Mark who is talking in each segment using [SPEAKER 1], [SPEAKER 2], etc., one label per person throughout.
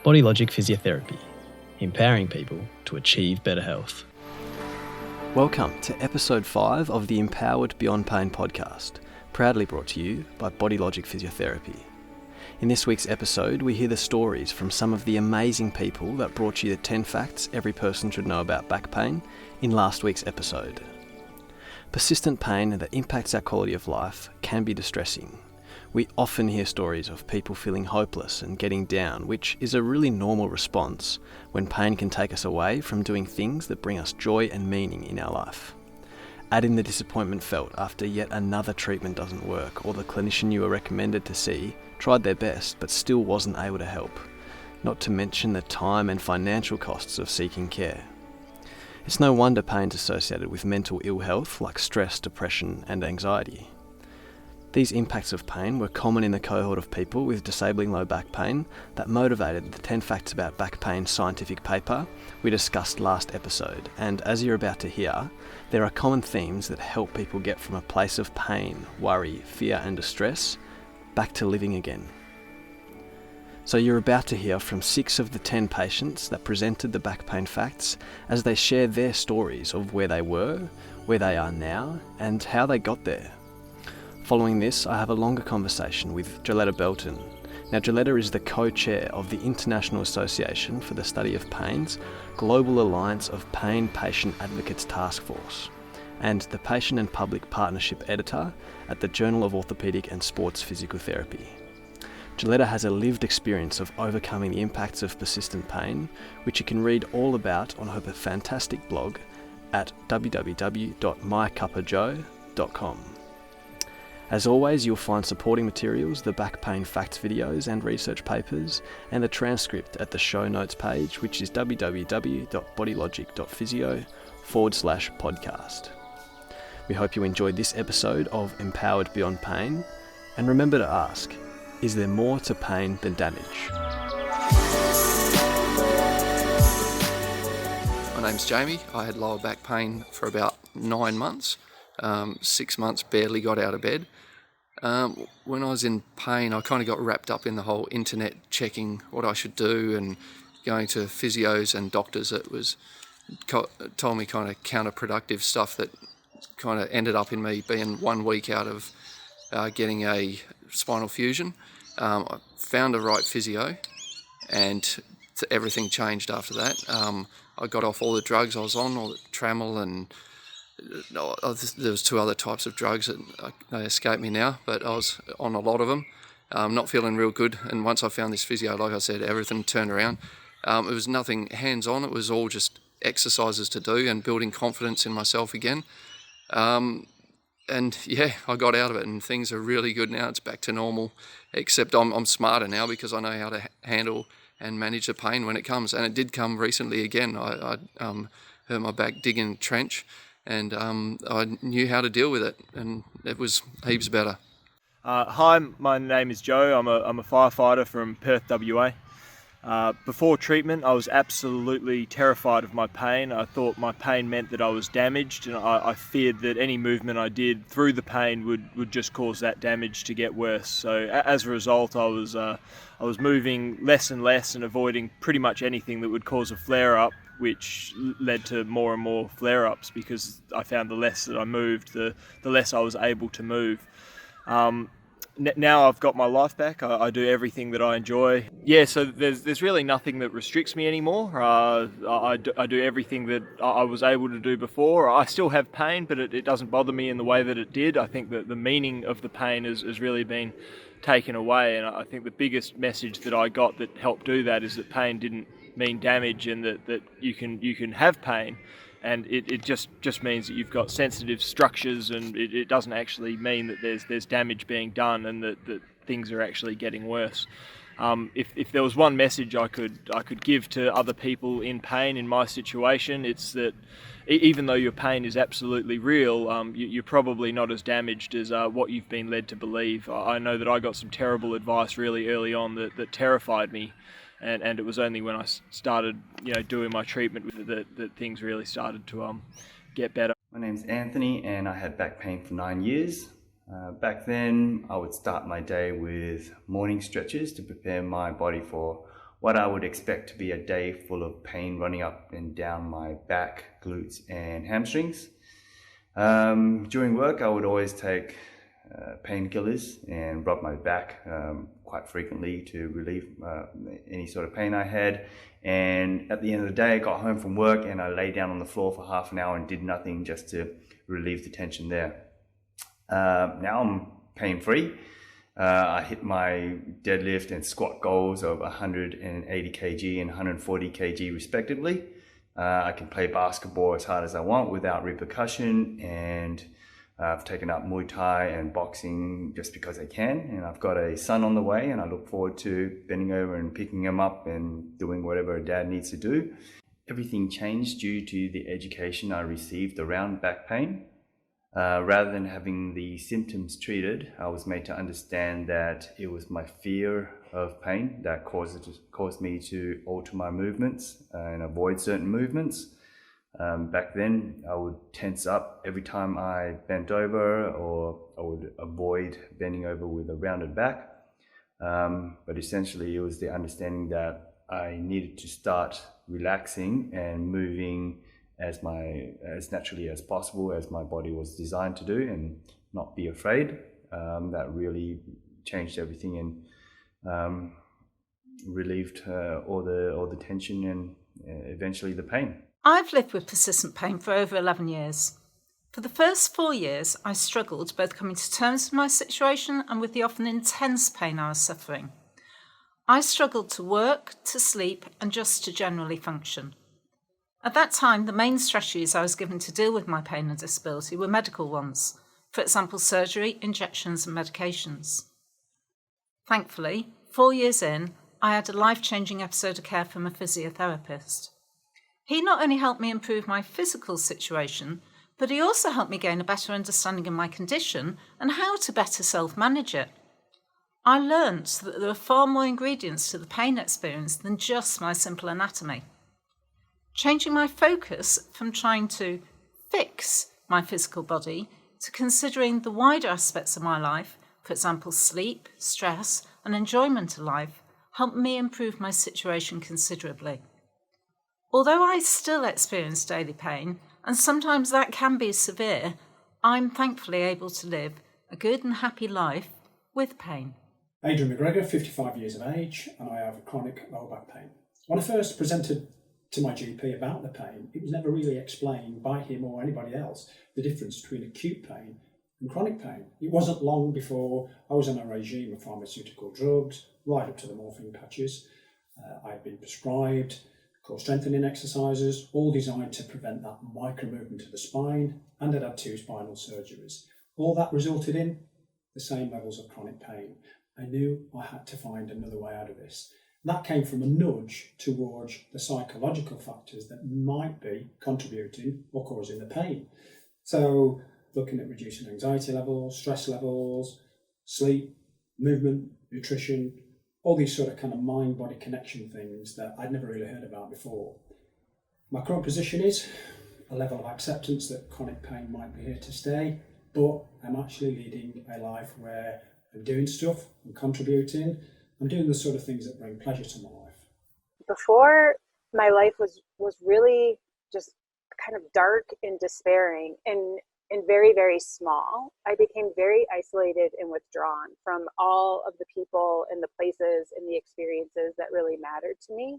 [SPEAKER 1] Body Logic Physiotherapy, empowering people to achieve better health.
[SPEAKER 2] Welcome to episode 5 of the Empowered Beyond Pain podcast, proudly brought to you by Body Logic Physiotherapy. In this week's episode, we hear the stories from some of the amazing people that brought you the 10 facts every person should know about back pain in last week's episode. Persistent pain that impacts our quality of life can be distressing. We often hear stories of people feeling hopeless and getting down, which is a really normal response when pain can take us away from doing things that bring us joy and meaning in our life. Add in the disappointment felt after yet another treatment doesn't work, or the clinician you were recommended to see tried their best but still wasn't able to help, not to mention the time and financial costs of seeking care. It's no wonder pain's associated with mental ill health like stress, depression and anxiety. These impacts of pain were common in the cohort of people with disabling low back pain that motivated the 10 Facts About Back Pain scientific paper we discussed last episode, and as you're about to hear, there are common themes that help people get from a place of pain, worry, fear and distress back to living again. So you're about to hear from 6 of the 10 patients that presented the back pain facts as they share their stories of where they were, where they are now, and how they got there. Following this, I have a longer conversation with Jelara Belton. Now, Jelara is the co-chair of the International Association for the Study of Pain's Global Alliance of Pain Patient Advocates Task Force, and the Patient and Public Partnership Editor at the Journal of Orthopaedic and Sports Physical Therapy. Jelara has a lived experience of overcoming the impacts of persistent pain, which you can read all about on her fantastic blog at www.mycupofjoe.com. As always, you'll find supporting materials, the back pain facts videos and research papers, and a transcript at the show notes page, which is www.bodylogic.physio/podcast. We hope you enjoyed this episode of Empowered Beyond Pain, and remember to ask, is there more to pain than damage?
[SPEAKER 3] My name's Jamie. I had lower back pain for about 9 months. 6 months barely got out of bed. When I was in pain, I kind of got wrapped up in the whole internet checking what I should do and going to physios and doctors that was told me kind of counterproductive stuff that kind of ended up in me being 1 week out of getting a spinal fusion. I found the right physio and everything changed after that. I got off all the drugs I was on, all the Trammel and there was 2 other types of drugs that they escape me now, but I was on a lot of them, not feeling real good. And once I found this physio, like I said, everything turned around. It was nothing hands-on, it was all just exercises to do and building confidence in myself again. And yeah, I got out of it and things are really good now. It's back to normal, except I'm smarter now because I know how to handle and manage the pain when it comes. And it did come recently again. I hurt my back digging a trench, and I knew how to deal with it, and it was heaps better.
[SPEAKER 4] Hi, my name is Joe. I'm a firefighter from Perth, WA. Before treatment, I was absolutely terrified of my pain. I thought my pain meant that I was damaged, and I feared that any movement I did through the pain would just cause that damage to get worse. So as a result, I was moving less and less and avoiding pretty much anything that would cause a flare-up, which led to more and more flare-ups because I found the less that I moved, the less I was able to move. Now I've got my life back. I do everything that I enjoy. Yeah, so there's really nothing that restricts me anymore. I do everything that I was able to do before. I still have pain, but it doesn't bother me in the way that it did. I think that the meaning of the pain has really been taken away, and I think the biggest message that I got that helped do that is that pain didn't mean damage, and that you can have pain, and it just means that you've got sensitive structures, and it doesn't actually mean that there's damage being done and that things are actually getting worse. If there was one message I could give to other people in pain in my situation, it's that even though your pain is absolutely real, you're probably not as damaged as what you've been led to believe. I know that I got some terrible advice really early on that terrified me. And it was only when I started, doing my treatment with it that things really started to get better.
[SPEAKER 5] My name's Anthony, and I had back pain for 9 years. Back then, I would start my day with morning stretches to prepare my body for what I would expect to be a day full of pain running up and down my back, glutes and hamstrings. During work, I would always take painkillers and rub my back quite frequently to relieve any sort of pain I had. And at the end of the day, I got home from work and I lay down on the floor for half an hour and did nothing just to relieve the tension there. Now I'm pain-free. I hit my deadlift and squat goals of 180 kg and 140 kg respectively. I can play basketball as hard as I want without repercussion, and I've taken up Muay Thai and boxing just because I can, and I've got a son on the way and I look forward to bending over and picking him up and doing whatever a dad needs to do. Everything changed due to the education I received around back pain. Rather than having the symptoms treated, I was made to understand that it was my fear of pain that caused me to alter my movements and avoid certain movements. Back then, I would tense up every time I bent over, or I would avoid bending over with a rounded back. But essentially, it was the understanding that I needed to start relaxing and moving as naturally as possible, as my body was designed to do, and not be afraid. That really changed everything and relieved all the tension and eventually the pain.
[SPEAKER 6] I've lived with persistent pain for over 11 years. For the first 4 years, I struggled both coming to terms with my situation and with the often intense pain I was suffering. I struggled to work, to sleep, and just to generally function. At that time, the main strategies I was given to deal with my pain and disability were medical ones, for example, surgery, injections, and medications. Thankfully, 4 years in, I had a life-changing episode of care from a physiotherapist. He not only helped me improve my physical situation, but he also helped me gain a better understanding of my condition and how to better self-manage it. I learned that there are far more ingredients to the pain experience than just my simple anatomy. Changing my focus from trying to fix my physical body to considering the wider aspects of my life, for example, sleep, stress, and enjoyment of life, helped me improve my situation considerably. Although I still experience daily pain, and sometimes that can be severe, I'm thankfully able to live a good and happy life with pain.
[SPEAKER 7] Adrian McGregor, 55 years of age, and I have chronic lower back pain. When I first presented to my GP about the pain, it was never really explained by him or anybody else the difference between acute pain and chronic pain. It wasn't long before I was on a regime of pharmaceutical drugs, right up to the morphine patches. I'd been prescribed core strengthening exercises, all designed to prevent that micro movement of the spine, and I'd had 2 spinal surgeries. All that resulted in the same levels of chronic pain. I knew I had to find another way out of this. That came from a nudge towards the psychological factors that might be contributing or causing the pain. So looking at reducing anxiety levels, stress levels, sleep, movement, nutrition, all these sort of kind of mind-body connection things that I'd never really heard about before. My current position is a level of acceptance that chronic pain might be here to stay, but I'm actually leading a life where I'm doing stuff, I'm contributing, I'm doing the sort of things that bring pleasure to my life.
[SPEAKER 8] Before, my life was really just kind of dark and despairing and very, very small. I became very isolated and withdrawn from all of the people and the places and the experiences that really mattered to me.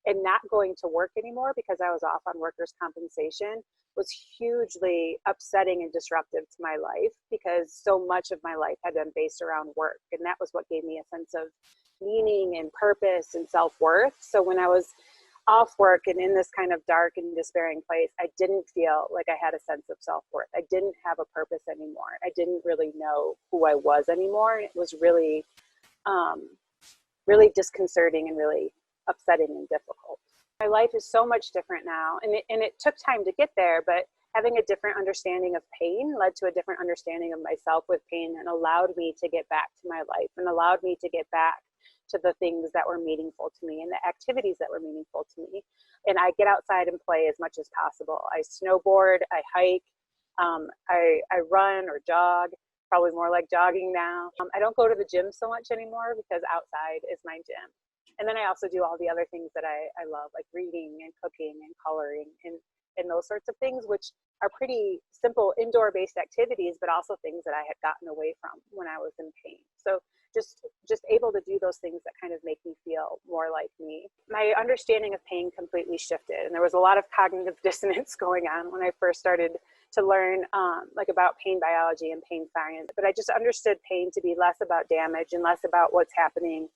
[SPEAKER 8] And not going to work anymore because I was off on workers' compensation was hugely upsetting and disruptive to my life, because so much of my life had been based around work. And that was what gave me a sense of meaning and purpose and self-worth. So when I was off work and in this kind of dark and despairing place, I didn't feel like I had a sense of self-worth. I didn't have a purpose anymore. I didn't really know who I was anymore. It was really, really disconcerting and really upsetting and difficult. My life is so much different now, and it took time to get there, but having a different understanding of pain led to a different understanding of myself with pain, and allowed me to get back to my life and allowed me to get back to the things that were meaningful to me and the activities that were meaningful to me. And I get outside and play as much as possible. I snowboard, I hike, I run or jog, probably more like jogging now. I don't go to the gym so much anymore because outside is my gym. And then I also do all the other things that I love, like reading and cooking and coloring and those sorts of things, which are pretty simple indoor-based activities, but also things that I had gotten away from when I was in pain. So just able to do those things that kind of make me feel more like me. My understanding of pain completely shifted, and there was a lot of cognitive dissonance going on when I first started to learn like about pain biology and pain science. But I just understood pain to be less about damage and less about what's happening,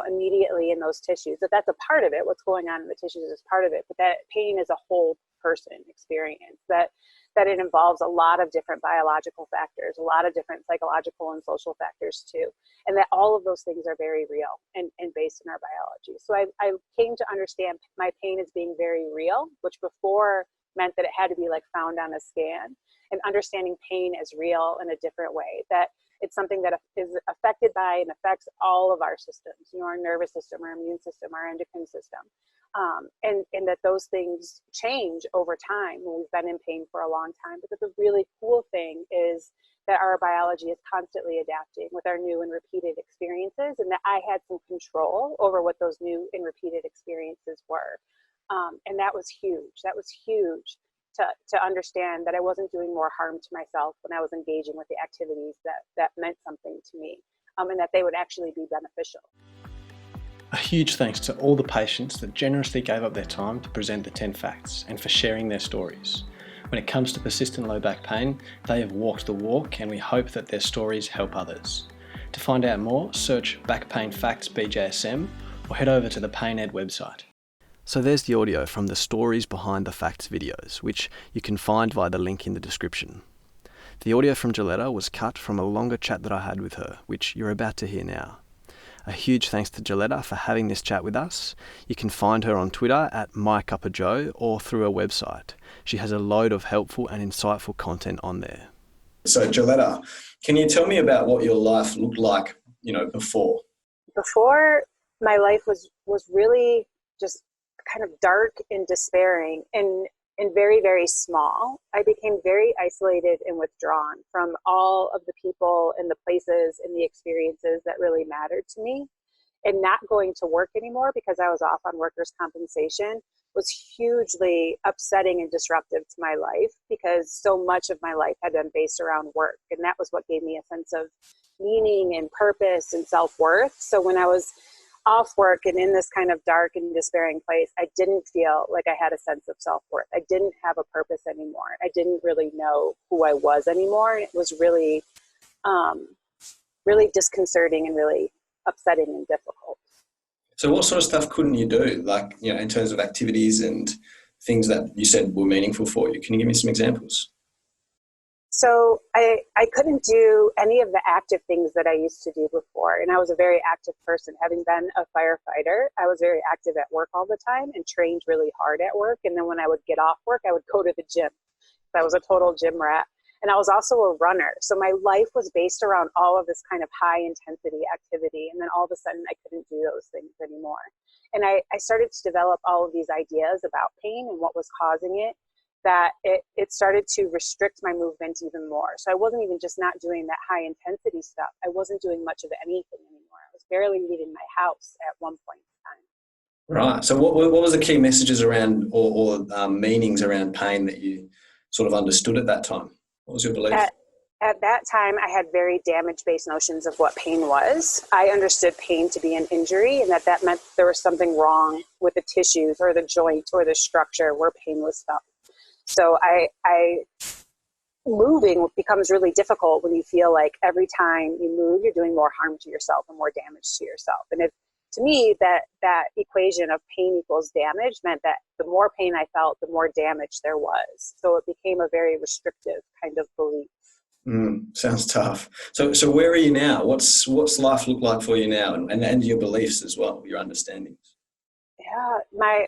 [SPEAKER 8] immediately in those tissues. That's a part of it. What's going on in the tissues is part of it, but that pain is a whole person experience, that it involves a lot of different biological factors, a lot of different psychological and social factors too, and that all of those things are very real and based in our biology. So I came to understand my pain as being very real, which before meant that it had to be like found on a scan, and understanding pain as real in a different way, that it's something that is affected by and affects all of our systems, our nervous system, our immune system, our endocrine system. And that those things change over time when we've been in pain for a long time. But the really cool thing is that our biology is constantly adapting with our new and repeated experiences, and that I had some control over what those new and repeated experiences were. And that was huge. That was huge to understand that I wasn't doing more harm to myself when I was engaging with the activities that meant something to me, and that they would actually be beneficial.
[SPEAKER 2] A huge thanks to all the patients that generously gave up their time to present the 10 facts and for sharing their stories. When it comes to persistent low back pain, they have walked the walk, and we hope that their stories help others. To find out more, search Back Pain Facts BJSM or head over to the Pain Ed website. So there's the audio from the Stories Behind the Facts videos, which you can find via the link in the description. The audio from Jelara was cut from a longer chat that I had with her, which you're about to hear now. A huge thanks to Jelara for having this chat with us. You can find her on Twitter at MyCupOfJoe or through her website. She has a load of helpful and insightful content on there.
[SPEAKER 9] So Jelara, can you tell me about what your life looked like, before?
[SPEAKER 8] Before, my life was really just kind of dark and despairing and very, very small. I became very isolated and withdrawn from all of the people and the places and the experiences that really mattered to me. And not going to work anymore because I was off on workers' compensation was hugely upsetting and disruptive to my life, because so much of my life had been based around work. And that was what gave me a sense of meaning and purpose and self-worth. So when I was off work and in this kind of dark and despairing place, I didn't feel like I had a sense of self-worth. I didn't have a purpose anymore. I didn't really know who I was anymore. And it was really, really disconcerting and really upsetting and difficult.
[SPEAKER 9] So what sort of stuff couldn't you do, like, in terms of activities and things that you said were meaningful for you? Can you give me some examples?
[SPEAKER 8] So I couldn't do any of the active things that I used to do before. And I was a very active person. Having been a firefighter, I was very active at work all the time and trained really hard at work. And then when I would get off work, I would go to the gym. I was a total gym rat. And I was also a runner. So my life was based around all of this kind of high intensity activity. And then all of a sudden I couldn't do those things anymore. And I started to develop all of these ideas about pain and what was causing it, that it started to restrict my movement even more. So I wasn't even just not doing that high intensity stuff. I wasn't doing much of anything anymore. I was barely leaving my house at one point in time.
[SPEAKER 9] Right. So what was the key messages around or meanings around pain that you sort of understood at that time? What was your belief?
[SPEAKER 8] At that time, I had very damage-based notions of what pain was. I understood pain to be an injury, and that meant there was something wrong with the tissues or the joint or the structure where pain was felt. So moving becomes really difficult when you feel like every time you move, you're doing more harm to yourself and more damage to yourself. And to me, that equation of pain equals damage meant that the more pain I felt, the more damage there was. So it became a very restrictive kind of belief.
[SPEAKER 9] Sounds tough. So where are you now? What's life look like for you now, and your beliefs as well, your understandings?
[SPEAKER 8] Yeah,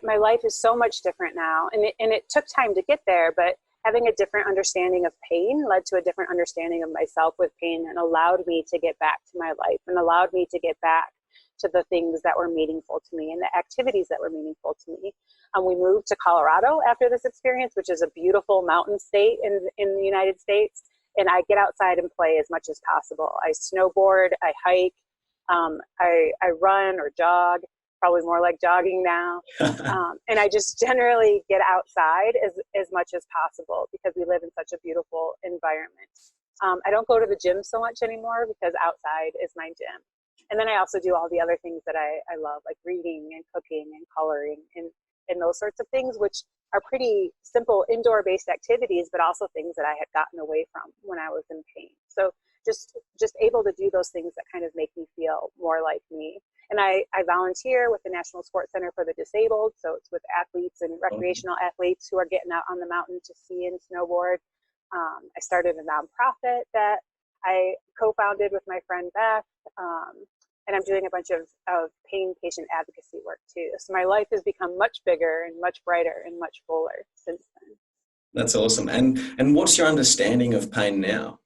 [SPEAKER 8] my life is so much different now, and it took time to get there, but having a different understanding of pain led to a different understanding of myself with pain, and allowed me to get back to my life and allowed me to get back to the things that were meaningful to me and the activities that were meaningful to me. We moved to Colorado after this experience, which is a beautiful mountain state in the United States. And I get outside and play as much as possible. I snowboard, I hike, I run or jog probably more like jogging now. And I just generally get outside as much as possible because we live in such a beautiful environment. I don't go to the gym so much anymore because outside is my gym. And then I also do all the other things that I love, like reading and cooking and coloring and those sorts of things, which are pretty simple indoor-based activities, but also things that I had gotten away from when I was in pain. So just able to do those things that kind of make me feel more like me. And I volunteer with the National Sports Center for the Disabled. So it's with athletes and recreational athletes who are getting out on the mountain to ski and snowboard. I started a nonprofit that I co-founded with my friend Beth. And I'm doing a bunch of pain patient advocacy work too. So my life has become much bigger and much brighter and much fuller since then.
[SPEAKER 9] That's awesome. And what's your understanding of pain now?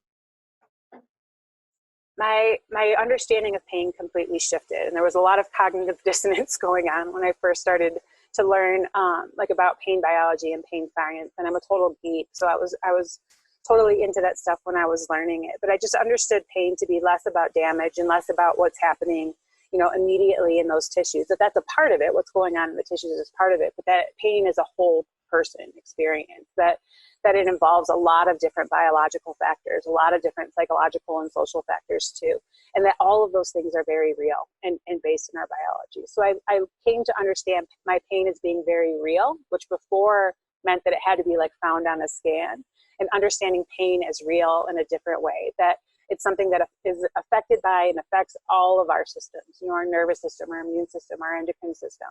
[SPEAKER 8] My understanding of pain completely shifted, and there was a lot of cognitive dissonance going on when I first started to learn about pain biology and pain science. And I'm a total geek, so I was totally into that stuff when I was learning it. But I just understood pain to be less about damage and less about what's happening, immediately in those tissues. That's a part of it. What's going on in the tissues is part of it. But that pain is a whole person experience. That it involves a lot of different biological factors, a lot of different psychological and social factors too. And that all of those things are very real and based in our biology. So I came to understand my pain as being very real, which before meant that it had to be like found on a scan, and understanding pain as real in a different way, that it's something that is affected by and affects all of our systems, our nervous system, our immune system, our endocrine system.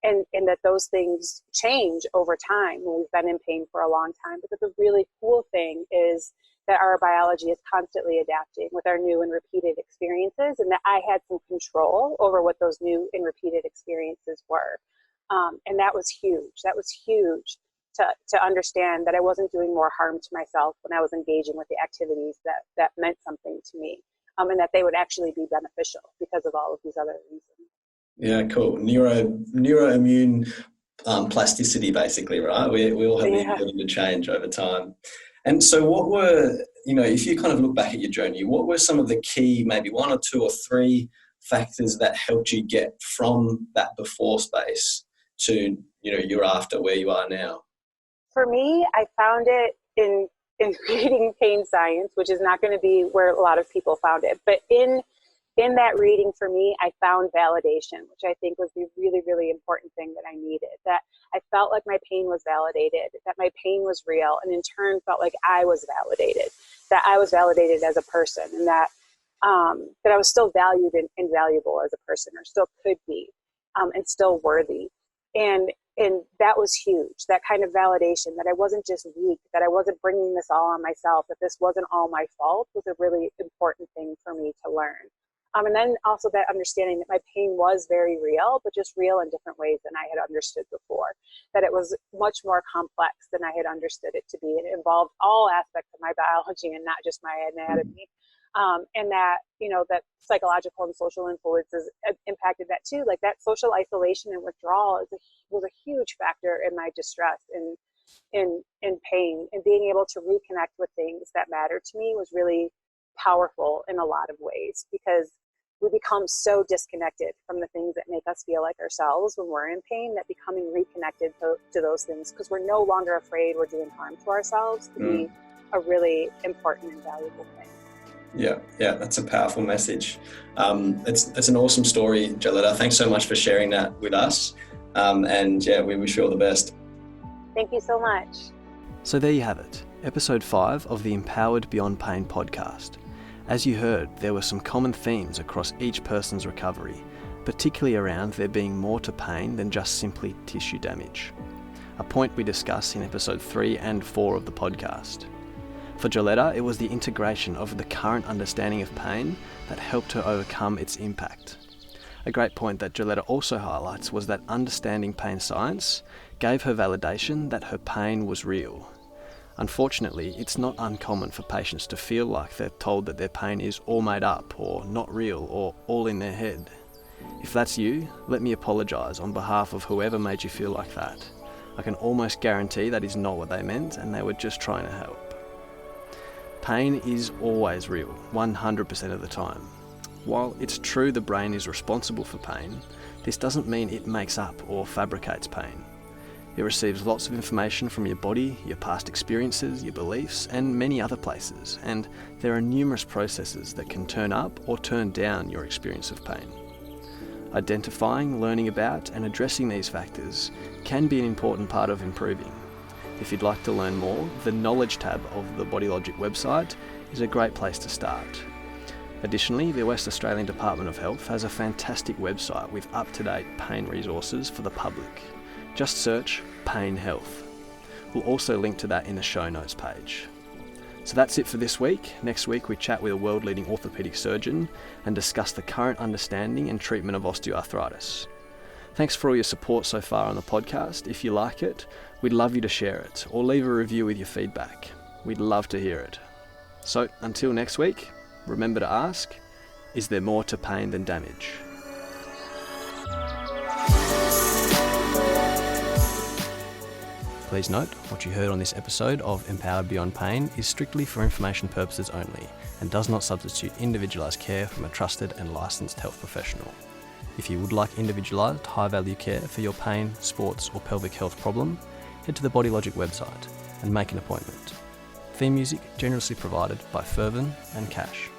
[SPEAKER 8] And that those things change over time when we've been in pain for a long time. But the really cool thing is that our biology is constantly adapting with our new and repeated experiences, and that I had some control over what those new and repeated experiences were. And that was huge. That was huge to understand that I wasn't doing more harm to myself when I was engaging with the activities that meant something to me, and that they would actually be beneficial because of all of these other reasons.
[SPEAKER 9] Yeah, cool. Neuroimmune plasticity, basically, right? We all have the ability to change over time. And so what were, if you kind of look back at your journey, what were some of the key, maybe one or two or three factors that helped you get from that before space to, you're after where you are now?
[SPEAKER 8] For me, I found it in reading pain science, which is not going to be where a lot of people found it. But in that reading, for me, I found validation, which I think was the really, really important thing that I needed. That I felt like my pain was validated, that my pain was real, and in turn felt like I was validated, that I was validated as a person, and that I was still valued and valuable as a person, or still could be, and still worthy. And that was huge, that kind of validation, that I wasn't just weak, that I wasn't bringing this all on myself, that this wasn't all my fault, was a really important thing for me to learn. And then also that understanding that my pain was very real, but just real in different ways than I had understood before, that it was much more complex than I had understood it to be. And it involved all aspects of my biology and not just my anatomy. And that, that psychological and social influences impacted that too. Like that social isolation and withdrawal was a huge factor in my distress and in pain, and being able to reconnect with things that mattered to me was really powerful in a lot of ways, because we become so disconnected from the things that make us feel like ourselves when we're in pain, that becoming reconnected to those things, because we're no longer afraid we're doing harm to ourselves, to be a really important and valuable thing.
[SPEAKER 9] Yeah, that's a powerful message. It's an awesome story, Jelara. Thanks so much for sharing that with us. And we wish you all the best.
[SPEAKER 8] Thank you so much.
[SPEAKER 2] So there you have it, episode 5 of the Empowered Beyond Pain podcast. As you heard, there were some common themes across each person's recovery, particularly around there being more to pain than just simply tissue damage. A point we discuss in episode 3 and 4 of the podcast. For Jelara, it was the integration of the current understanding of pain that helped her overcome its impact. A great point that Jelara also highlights was that understanding pain science gave her validation that her pain was real. Unfortunately, it's not uncommon for patients to feel like they're told that their pain is all made up or not real or all in their head. If that's you, let me apologise on behalf of whoever made you feel like that. I can almost guarantee that is not what they meant, and they were just trying to help. Pain is always real, 100% of the time. While it's true the brain is responsible for pain, This doesn't mean it makes up or fabricates pain. It receives lots of information from your body, your past experiences, your beliefs, and many other places, and there are numerous processes that can turn up or turn down your experience of pain. Identifying, learning about, and addressing these factors can be an important part of improving. If you'd like to learn more, the Knowledge tab of the Body Logic website is a great place to start. Additionally, the West Australian Department of Health has a fantastic website with up-to-date pain resources for the public. Just search Pain Health. We'll also link to that in the show notes page. So that's it for this week. Next week we chat with a world-leading orthopaedic surgeon and discuss the current understanding and treatment of osteoarthritis. Thanks for all your support so far on the podcast. If you like it, we'd love you to share it or leave a review with your feedback. We'd love to hear it. So until next week, remember to ask, is there more to pain than damage? Please note, what you heard on this episode of Empowered Beyond Pain is strictly for information purposes only and does not substitute individualised care from a trusted and licensed health professional. If you would like individualised, high-value care for your pain, sports or pelvic health problem, head to the Body Logic website and make an appointment. Theme music generously provided by Fervin and Cash.